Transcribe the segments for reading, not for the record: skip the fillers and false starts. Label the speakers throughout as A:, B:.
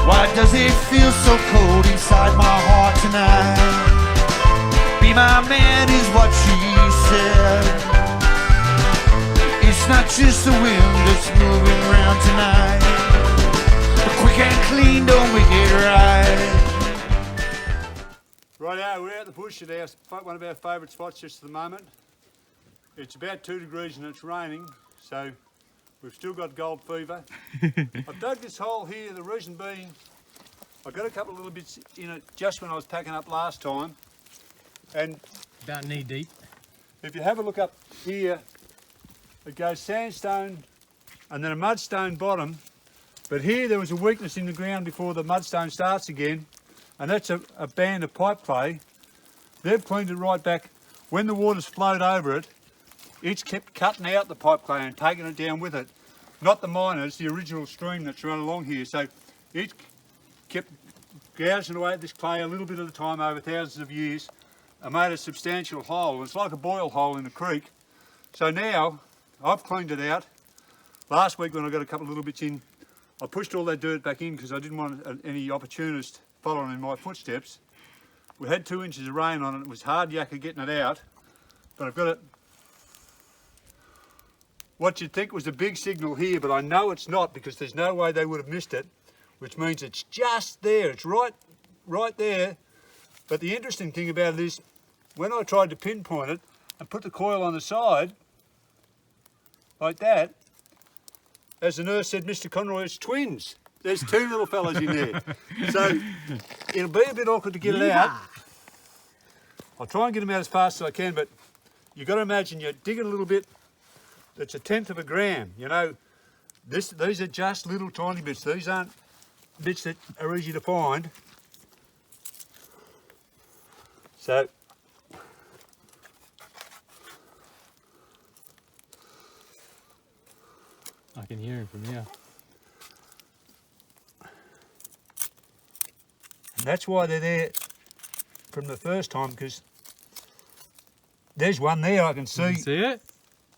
A: Why does it feel so cold inside my heart tonight? Be my man is what she said. It's not just the wind that's moving around tonight. But quick and clean don't make it right.
B: Righto, we're out the bush at one of our favourite spots just at the moment. It's about 2 degrees and it's raining, so we've still got gold fever. I've dug this hole here, the reason being I got a couple of little bits in it just when I was packing up last time. And
C: about knee deep.
B: If you have a look up here, it goes sandstone and then a mudstone bottom. But here there was a weakness in the ground before the mudstone starts again, and that's a band of pipe clay. They've cleaned it right back. When the water's flowed over it, it's kept cutting out the pipe clay and taking it down with it. Not the miners, the original stream that's run along here. So it's kept gouging away at this clay a little bit at a time over thousands of years and made a substantial hole. It's like a boil hole in a creek. So now I've cleaned it out. Last week when I got a couple of little bits in, I pushed all that dirt back in because I didn't want any opportunist following in my footsteps. We had 2 inches of rain on it. It was hard yakka getting it out, but I've got it. What you'd think was a big signal here, but I know it's not because there's no way they would have missed it, which means it's just there. It's right there. But the interesting thing about it is when I tried to pinpoint it and put the coil on the side like that, as the nurse said, Mr. Conroy, it's twins. There's 2 little fellas in there. So it'll be a bit awkward to get it out. I'll try and get them out as fast as I can, but you've got to imagine you're digging a little bit that's 1/10 of a gram. You know, these are just little tiny bits. These aren't bits that are easy to find. So
C: I can hear him from here.
B: And that's why they're there from the first time, because there's one there I can see.
C: You can see it?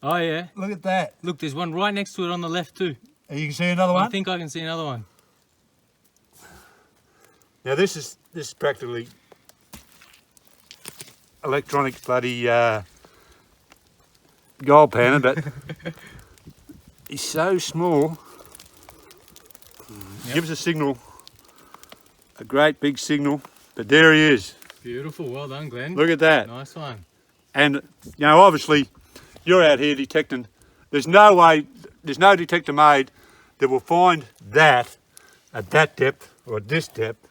C: Oh yeah.
B: Look at that.
C: Look, there's one right next to it on the left too.
B: And you can see another one?
C: I think I can see another one.
B: Now this is practically electronic bloody gold panner, but he's so small.
C: Yep.
B: Gives a signal, a great big signal, but there he is.
C: Beautiful, well done, Glenn.
B: Look at that.
C: Nice one.
B: And you know, obviously you're out here detecting. There's no way, there's no detector made that will find that at that depth or at this depth.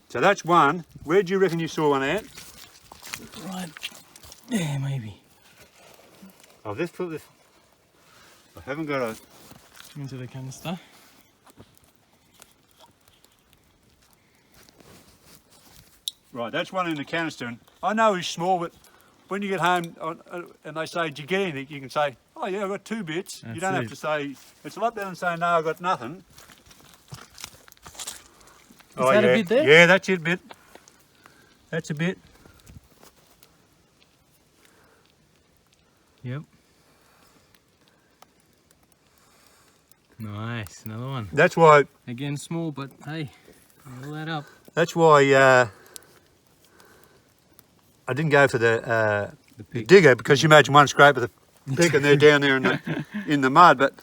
B: So that's one. Where do you reckon you saw one at?
C: Right there, maybe.
B: I'll just put this. I haven't got a.
C: Into the canister.
B: Right, that's one in the canister. And I know he's small, but when you get home and they say, "Did you get anything?" you can say, "Oh yeah, I've got 2 bits."
C: That's
B: you don't have
C: it.
B: to say. It's a lot better than saying, "No, I've got nothing."
C: Is that
B: yeah.
C: a bit there?
B: Yeah, that's it, bit. That's a bit.
C: Yep. Nice, another one.
B: That's why.
C: Again, small, but hey, roll that up.
B: That's why I didn't go for the digger, because you imagine one scrape of the pick and they're down there in the mud. But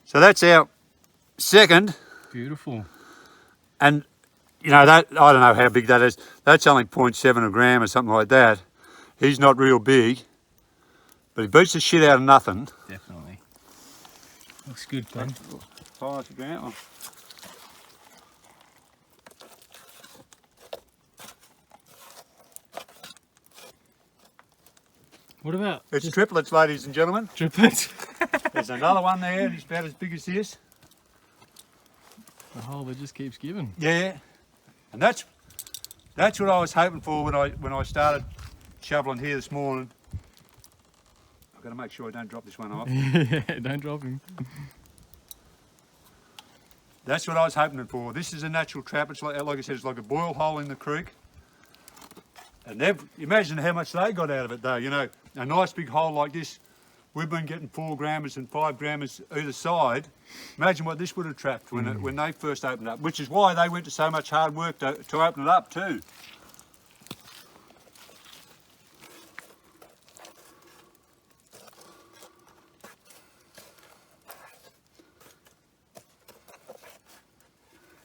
B: so that's our second.
C: Beautiful.
B: And you know, that, I don't know how big that is. That's only 0.7 a gram or something like that. He's not real big, but he beats the shit out of nothing.
C: Definitely. Looks good, Glenn.
B: Fire to ground one.
C: What about?
B: It's triplets, ladies and gentlemen.
C: Triplets.
B: There's another one there. He's about as big as this.
C: The hole that just keeps giving.
B: Yeah, and that's what I was hoping for when I started shoveling here this morning. I've got to make sure I don't drop this one off.
C: Yeah, don't drop him.
B: That's what I was hoping for. This is a natural trap. It's like I said, it's like a boil hole in the creek. And imagine how much they got out of it though, you know, a nice big hole like this. We've been getting 4 grammers and 5 grammers either side. Imagine what this would have trapped when they first opened up, which is why they went to so much hard work to open it up too.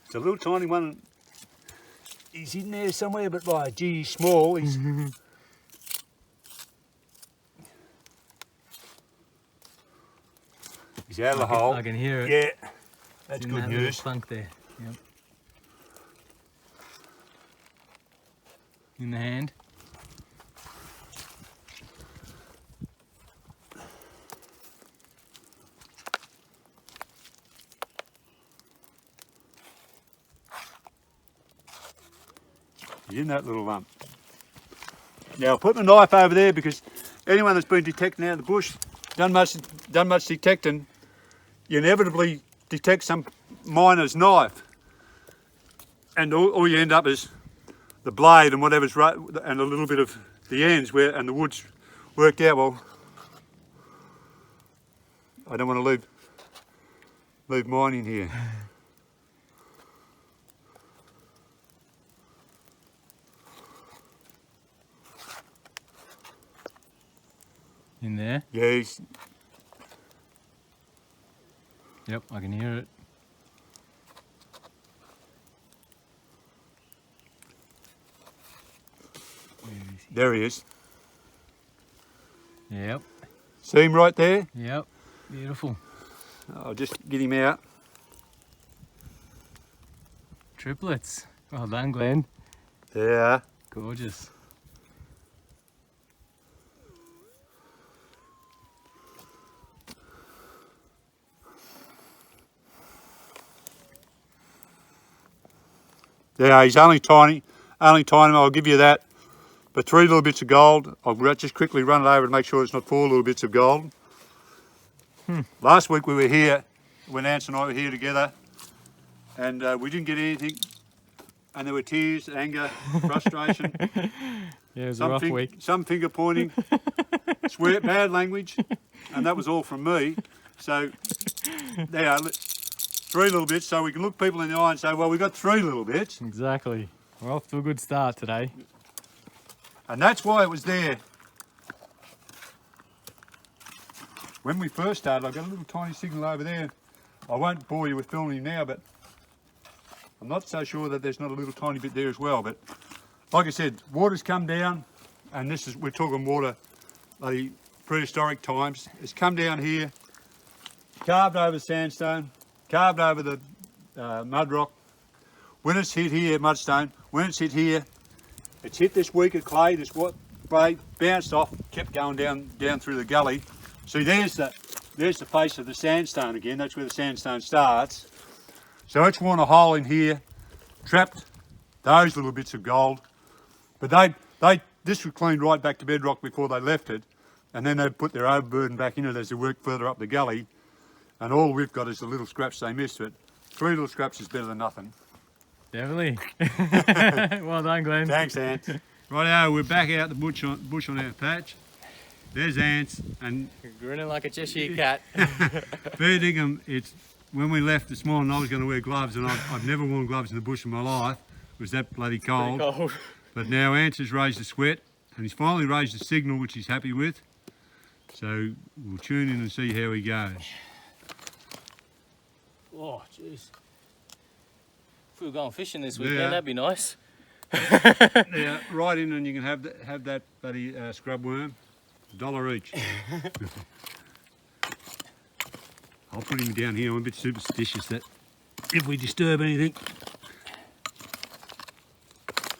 B: It's a little tiny one. He's in there somewhere, but by gee, he's small. He's he's out of the hole.
C: I can hear it.
B: Yeah, that's
C: In
B: good
C: that little
B: news.
C: clunk there. Yep. In the hand.
B: He's in that little lump. Now I'll put my knife over there because anyone that's been detecting out of the bush, done much detecting, you inevitably detect some miner's knife. And all you end up is the blade and whatever's right, and a little bit of the ends and the wood's worked out well. I don't want to leave mine in here.
C: In there.
B: Yeah,
C: Yep, I can hear it.
B: there he is.
C: Yep.
B: See him right there?
C: Yep. Beautiful.
B: I'll just get him out.
C: Triplets. Well done, Glenn.
B: Yeah.
C: Gorgeous.
B: Yeah, he's only tiny. I'll give you that. But 3 little bits of gold. I'll just quickly run it over and make sure it's not 4 little bits of gold. Last week we were here, when Ants and I were here together, and we didn't get anything. And there were tears, anger, frustration.
C: Yeah, it was a rough week.
B: Some finger pointing, swear, bad language, and that was all from me. So, there, 3 little bits, so we can look people in the eye and say, well, we got 3 little bits.
C: Exactly. We're off to a good start today.
B: And that's why it was there. When we first started, I got a little tiny signal over there. I won't bore you with filming now, but I'm not so sure that there's not a little tiny bit there as well. But like I said, water's come down, and we're talking water, the prehistoric times. It's come down here, carved over sandstone, carved over the mud rock. When it's hit here, mudstone, when it's hit here, it's hit this weaker clay, this what clay, bounced off, kept going down through the gully. See, there's the face of the sandstone again. That's where the sandstone starts. So it's worn a hole in here, trapped those little bits of gold. But this was cleaned right back to bedrock before they left it, and then they put their overburden back in it as they worked further up the gully. And all we've got is the little scraps they missed. But 3 little scraps is better than nothing.
C: Definitely. Well done, Glenn.
B: Thanks, Ants. Righto, we're back out the bush on our patch. There's Ants, and
C: Grinning like a Cheshire cat.
B: fair dinkum, it's when we left this morning I was going to wear gloves, and I've never worn gloves in the bush in my life. It was that bloody cold.
C: Pretty cold.
B: But now Ants has raised a sweat, and he's finally raised a signal which he's happy with. So we'll tune in and see how he goes.
C: Oh, jeez. If we were going fishing this weekend,
B: Yeah.
C: that'd be nice.
B: Now, right in and you can have that bloody scrub worm, $1 each. I'll put him down here. I'm a bit superstitious that if we disturb anything,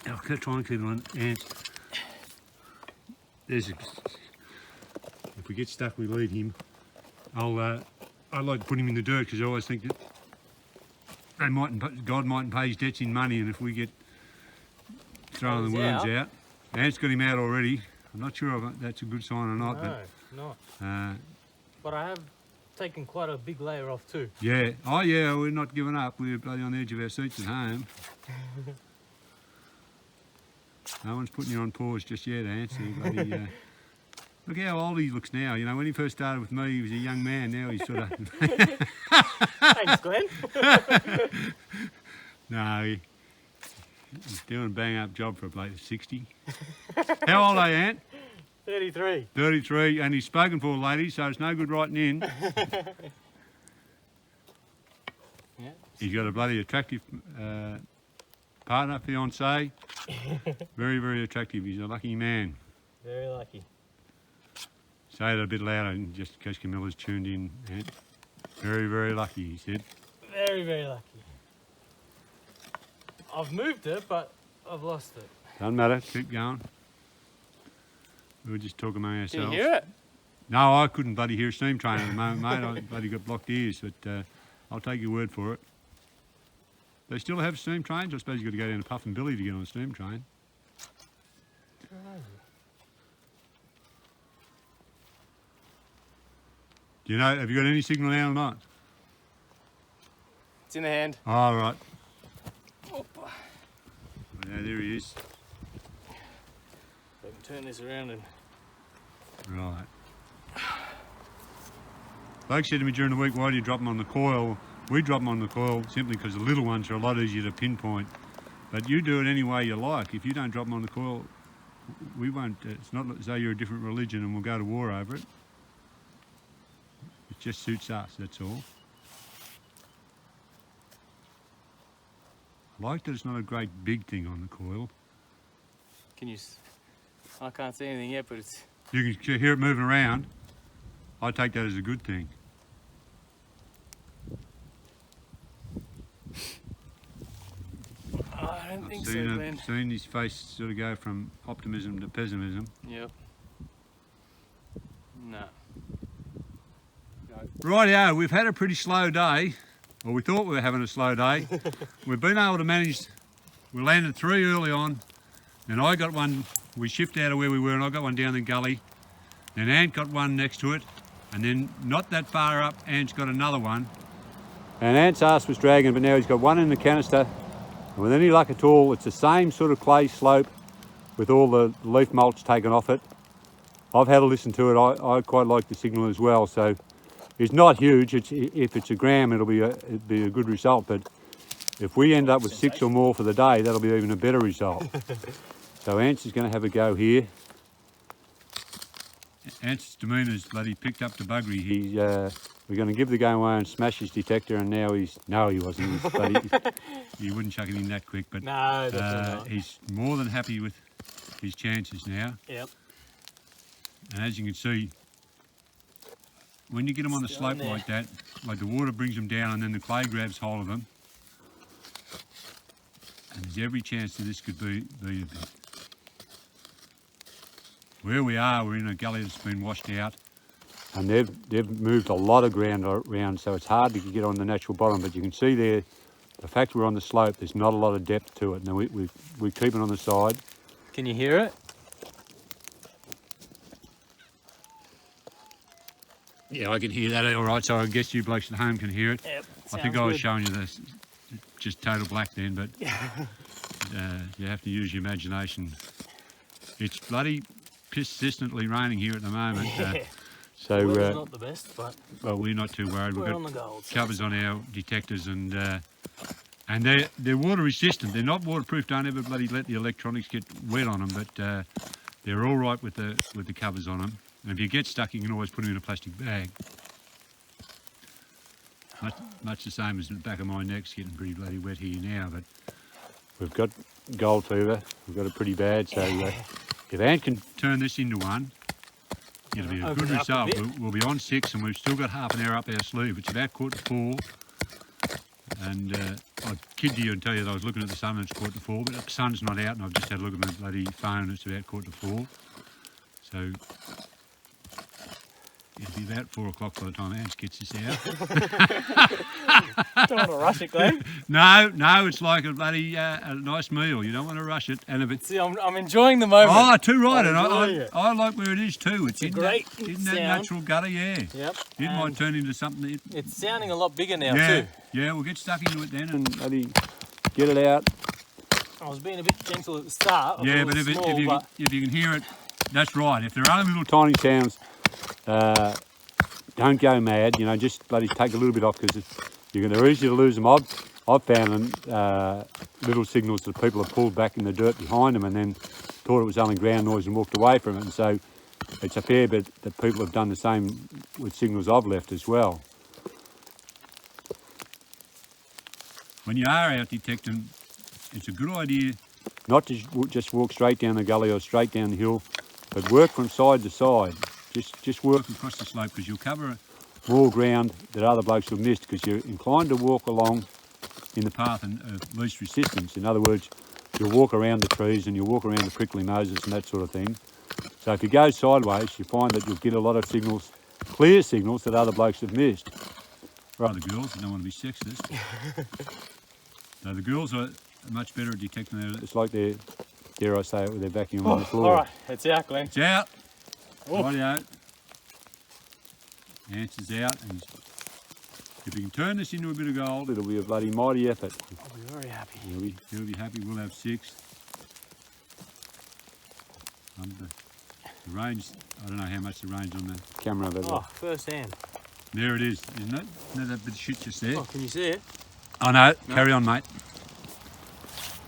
B: I'll try and keep it on Ants. If we get stuck, we leave him. I like to put him in the dirt because I always think that God mightn't pay his debts in money, and if we get throwing the worms out. Ant's got him out already. I'm not sure if that's a good sign or not.
C: No,
B: but
C: but I have taken quite a big layer off too.
B: yeah, oh yeah, we're not giving up. We're bloody on the edge of our seats at home. No one's putting you on pause just yet, Ants. Bloody, look how old he looks now. You know, when he first started with me, he was a young man. Now he's sort of...
C: Thanks, Glenn.
B: No, he's doing a bang-up job for a bloke of 60. How old are you, Ant?
C: 33.
B: 33, and he's spoken for, ladies, so it's no good writing in.
C: Yeah.
B: He's got a bloody attractive partner, fiancé. Very, very attractive. He's a lucky man.
C: Very lucky.
B: Say it a bit louder, just in case Camilla's tuned in, Ant. Very, very lucky, he said.
C: Very, very lucky. I've moved it, but I've lost it.
B: Doesn't matter, keep going. We were just talking among ourselves.
C: Can you hear it?
B: No, I couldn't bloody hear a steam train at the moment, mate. I bloody got blocked ears, but I'll take your word for it. They still have steam trains? I suppose you've got to go down to Puff and Billy to get on a steam train. Do you know, have you got any signal now or not?
C: It's in the hand.
B: Oh, right.
C: Opa.
B: Yeah, there he is.
C: I can turn this around and...
B: Right. Bloke said to me during the week, why do you drop them on the coil? We drop them on the coil simply because the little ones are a lot easier to pinpoint. But you do it any way you like. If you don't drop them on the coil, we won't. It's not as though you're a different religion and we'll go to war over it. It just suits us, that's all. I like that it's not a great big thing on the coil.
C: Can you... I can't see anything yet, but it's...
B: You can hear it moving around. I take that as a good thing.
C: Oh, I don't think so, Glenn.
B: I've seen his face sort of go from optimism to pessimism.
C: Yep. No.
B: Rightio, we've had a pretty slow day. Well, we thought we were having a slow day. We've been able to manage, we landed 3 early on, and I got one, we shifted out of where we were, and I got one down the gully. Then Ant got one next to it, and then not that far up, Ant's got another one. And Ant's ass was dragging, but now he's got one in the canister. And with any luck at all, it's the same sort of clay slope with all the leaf mulch taken off it. I've had a listen to it, I quite like the signal as well, so it's not huge. If it's a gram, it'll be a good result, but if we end up with 6 or more for the day, that'll be even a better result. So Ants is going to have a go here. Ants' demeanour's bloody picked up the buggery. We're going to give the game away and smash his detector, and now no, he wasn't. He wouldn't chuck it in that quick, but
C: No, definitely not.
B: he's more than happy with his chances now.
C: Yep.
B: And as you can see, when you get them on the slope like that, like the water brings them down and then the clay grabs hold of them, and there's every chance that this could be a bit. Where we are, we're in a gully that's been washed out, and they've moved a lot of ground around, so it's hard to get on the natural bottom, but you can see there, the fact we're on the slope, there's not a lot of depth to it. Now we keep it on the side.
C: Can you hear it?
B: Yeah, I can hear that all right, so I guess you blokes at home can hear it.
C: Yep.
B: I think I was showing you this, just total black then, but you have to use your imagination. It's bloody persistently raining here at the moment. So
C: Weather's not the best, but
B: well, we're not too worried.
C: we're
B: We've
C: on the
B: got
C: gold.
B: covers on our detectors, and they're water resistant. They're not waterproof. Don't ever bloody let the electronics get wet on them, but they're all right with the covers on them. And if you get stuck, you can always put them in a plastic bag. Much the same as the back of my neck's getting pretty bloody wet here now, but we've got gold fever. We've got it pretty bad, so if Ant can turn this into one, it'll be a good result. We'll be on 6 and we've still got half an hour up our sleeve. It's about 4:45, and I'd kid you and tell you that I was looking at the sun and it's 4:45, but the sun's not out and I've just had a look at my bloody phone and it's about 4:45. So it'll be about 4 o'clock by the time Ants gets this out.
C: Don't want to rush it, Glenn.
B: No, it's like a bloody a nice meal. You don't want to rush it. And if it's
C: See, I'm enjoying the moment.
B: oh, too right, and
C: enjoying it.
B: I like where it is too. It's in
C: great
B: that
C: sound.
B: natural gutter, yeah.
C: Yep.
B: It might turn into something.
C: It's sounding a lot bigger now
B: Yeah,
C: too.
B: yeah. We'll get stuck into it then and bloody get it out.
C: I was being a bit gentle at the start.
B: Yeah, but if you can hear it, that's right. If there are only little tiny sounds, don't go mad. You know, just bloody take a little bit off because they're easy to lose them. I've found little signals that people have pulled back in the dirt behind them and then thought it was only ground noise and walked away from it. And so it's a fair bit that people have done the same with signals I've left as well. When you are out detecting, it's a good idea not to just walk straight down the gully or straight down the hill, but work from side to side. Just work across the slope because you'll cover more ground that other blokes have missed because you're inclined to walk along in the path of least resistance. In other words, you'll walk around the trees and you'll walk around the prickly noses and that sort of thing. So if you go sideways, you find that you'll get a lot of signals, clear signals that other blokes have missed. Right, the girls, you don't want to be sexist. So the girls are much better at detecting that. It's like they're, dare I say it, with their vacuum on the floor.
C: All right, it's out, Glenn.
B: It's out. Rightio. Answer's out. And if you can turn this into a bit of gold, it'll be a bloody mighty effort.
C: I'll be very happy.
B: He'll be happy. We'll have 6. The range, I don't know how much the range on the camera.
C: Oh, first hand.
B: There it is, isn't it? Isn't that bit of shit just there?
C: Oh, can you see it?
B: Oh no, carry on, mate.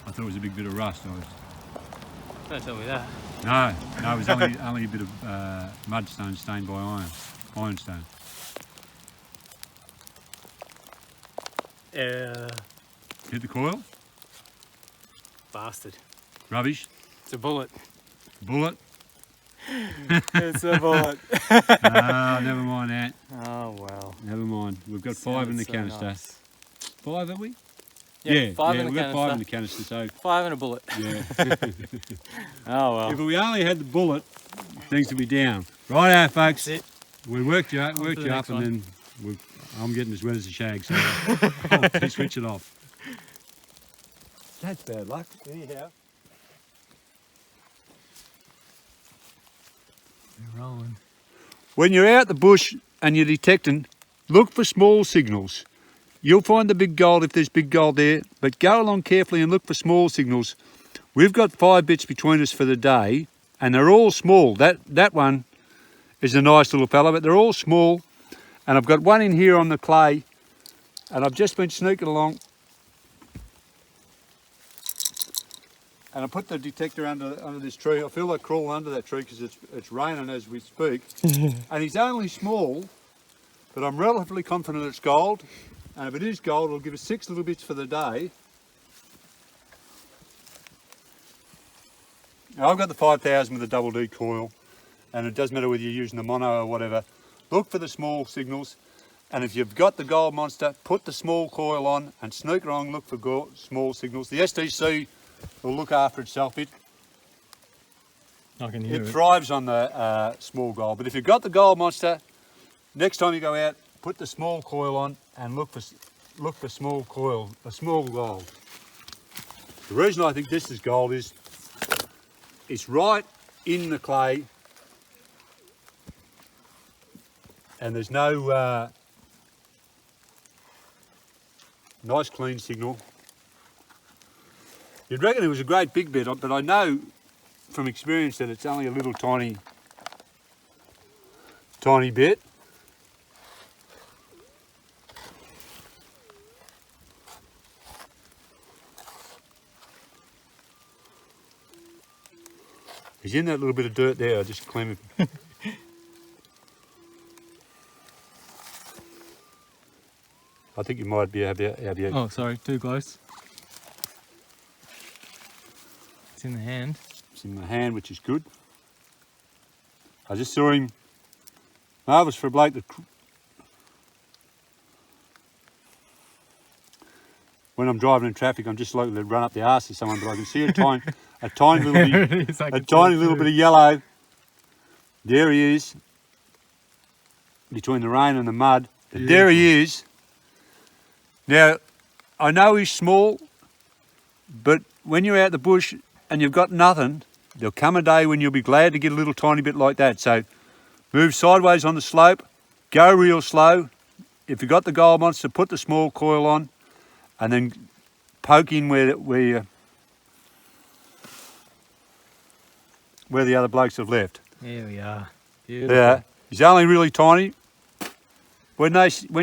B: I thought it was a big bit of rust.
C: Don't tell me that.
B: No, it was only a bit of mudstone stained by ironstone. Hit the coil?
C: Bastard.
B: Rubbish?
C: It's a bullet.
B: Bullet?
C: It's a bullet.
B: Never mind that.
C: Oh, well.
B: Never mind. We've got 5 in the canister.
C: Nice.
B: 5, have we?
C: Yeah, 5 in the
B: we've
C: canister.
B: got 5 in the canister, so...
C: 5 and a bullet.
B: Yeah.
C: Oh, well.
B: If we only had the bullet, things would be down. Right out, folks.
C: That's it.
B: We worked you up, and then I'm getting as wet as a shag, so I'll switch it off. That's bad luck.
C: Anyhow. They're rolling.
B: When you're out the bush and you're detecting, look for small signals. You'll find the big gold if there's big gold there, but go along carefully and look for small signals. We've got 5 bits between us for the day, and they're all small. That one is a nice little fella, but they're all small. And I've got one in here on the clay, and I've just been sneaking along. And I put the detector under this tree. I feel like crawling under that tree because it's raining as we speak. And he's only small, but I'm relatively confident it's gold. And if it is gold, it'll give us 6 little bits for the day. Now I've got the 5000 with a double D coil, and it doesn't matter whether you're using the mono or whatever. Look for the small signals, and if you've got the gold monster, put the small coil on and sneak along, look for small signals. The SDC will look after itself. It thrives on the small gold, but if you've got the gold monster, next time you go out, put the small coil on and look for small coil, a small gold. The reason I think this is gold is it's right in the clay, and there's no nice clean signal. You'd reckon it was a great big bit, but I know from experience that it's only a little tiny bit. He's in that little bit of dirt there. I'll just clean it. I think you might be have your...
C: Oh, sorry, too close. It's in the hand.
B: It's in the hand, which is good. I just saw him. Marvellous for a bloke that... When I'm driving in traffic, I'm just likely to run up the arse of someone, but I can see a tiny little bit of yellow. There he is, between the rain and the mud. But there he is. Now, I know he's small, but when you're out the bush and you've got nothing, there'll come a day when you'll be glad to get a little tiny bit like that. So move sideways on the slope, go real slow. If you've got the gold monster, put the small coil on, and then poke in where where the other blokes have left.
C: Here we are. Beautiful.
B: Yeah, he's only really tiny. When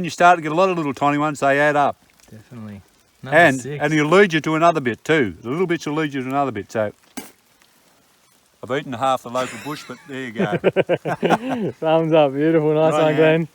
B: you start to get a lot of little tiny ones, they add up.
C: Definitely. Number
B: And
C: 6.
B: he'll lead you to another bit too. The little bits will lead you to another bit. So I've eaten half the local bush, but there you go.
D: Thumbs up, beautiful, nice
B: Right,
D: one,
B: yeah.
D: Glenn.